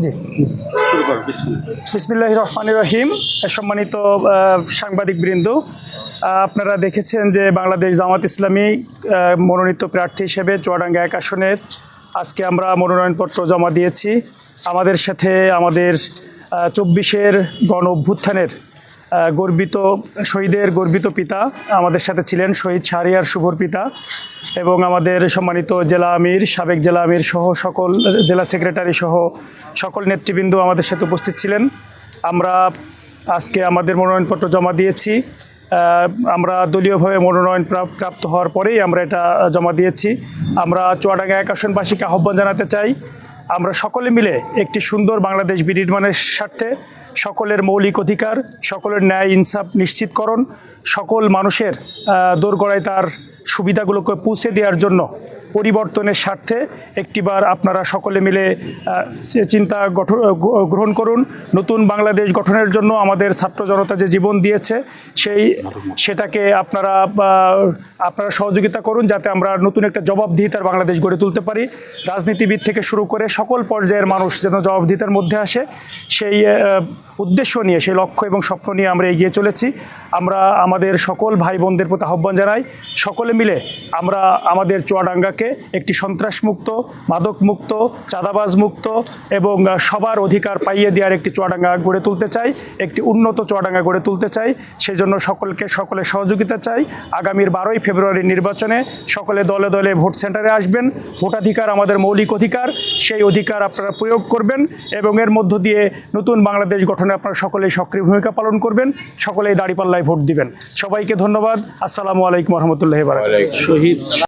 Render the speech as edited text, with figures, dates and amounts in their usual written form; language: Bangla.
জি, বিসমিল্লাহির রহমানির রহিম। সম্মানিত সাংবাদিক বৃন্দ, আপনারা দেখেছেন যে বাংলাদেশ জামাত ইসলামী মনোনীত প্রার্থী হিসেবে চুয়াডাঙ্গা 1 আসনের আজকে আমরা মনোনয়নপত্র জমা দিয়েছি। আমাদের সাথে আমাদের 24-এর গণ অভ্যুত্থানের গর্বিত শহীদের গর্বিত পিতা আমাদের সাথে ছিলেন, শহীদ শাহরিয়ার শুভর পিতা, এবং আমাদের সম্মানিত জেলা আমির, সাবেক জেলা আমির সহ সকল জেলা সেক্রেটারি সহ সকল নেতৃবৃন্দ আমাদের সাথে উপস্থিত ছিলেন। আমরা আজকে আমাদের মনোনয়নপত্র জমা দিয়েছি। আমরা দলীয়ভাবে মনোনয়ন প্রাপ্ত হওয়ার পরেই আমরা এটা জমা দিয়েছি। আমরা চুয়াডাঙ্গা 1 আসনবাসীকে আহ্বান জানাতে চাই, আমরা সকলে মিলে একটি সুন্দর বাংলাদেশ বিনির্মাণের স্বার্থে সকলের মৌলিক অধিকার, সকলের ন্যায় ইনসাফ নিশ্চিতকরণ, সকল মানুষের দোরগোড়ায় তার সুবিধাগুলোকে পৌঁছে দেওয়ার জন্য পরিবর্তনের স্বার্থে একটিবার আপনারা সকলে মিলে চিন্তা গ্রহণ করুন। নতুন বাংলাদেশ গঠনের জন্য আমাদের ছাত্র জনতা যে জীবন দিয়েছে সেটাকে আপনারা সহযোগিতা করুন, যাতে আমরা নতুন একটা জবাবদিহিতার বাংলাদেশ গড়ে তুলতে পারি। রাজনীতিবিদ থেকে শুরু করে সকল পর্যায়ের মানুষ যেন জবাবদিহিতার মধ্যে আসে, সেই উদ্দেশ্য নিয়ে, সেই লক্ষ্য এবং স্বপ্ন নিয়ে আমরা এগিয়ে চলেছি। আমরা আমাদের সকল ভাই বোনদের প্রতি আহ্বান জানাই, সকলে মিলে আমরা আমাদের চুয়াডাঙ্গাকে একটি সন্ত্রাসমুক্ত, মাদকমুক্ত, চাঁদাবাজমুক্ত এবং সবার অধিকার পাইয়ে দেওয়ার একটি চুয়াডাঙ্গা গড়ে তুলতে চাই, একটি উন্নত চুয়াডাঙ্গা গড়ে তুলতে চাই। সেজন্য সকলের সহযোগিতা চাই। আগামীর 12ই ফেব্রুয়ারির নির্বাচনে সকলে দলে দলে ভোট সেন্টারে আসবেন। ভোটাধিকার আমাদের মৌলিক অধিকার, সেই অধিকার আপনারা প্রয়োগ করবেন এবং এর মধ্য দিয়ে নতুন বাংলাদেশ গঠনে আপনারা সকলেই সক্রিয় ভূমিকা পালন করবেন। সকলেই দাঁড়িপাল্লায় ভোট দিবেন। সবাইকে ধন্যবাদ। আসসালামু আলাইকুম রহমতুল্লাহি ওয়া বারাকাতুহু।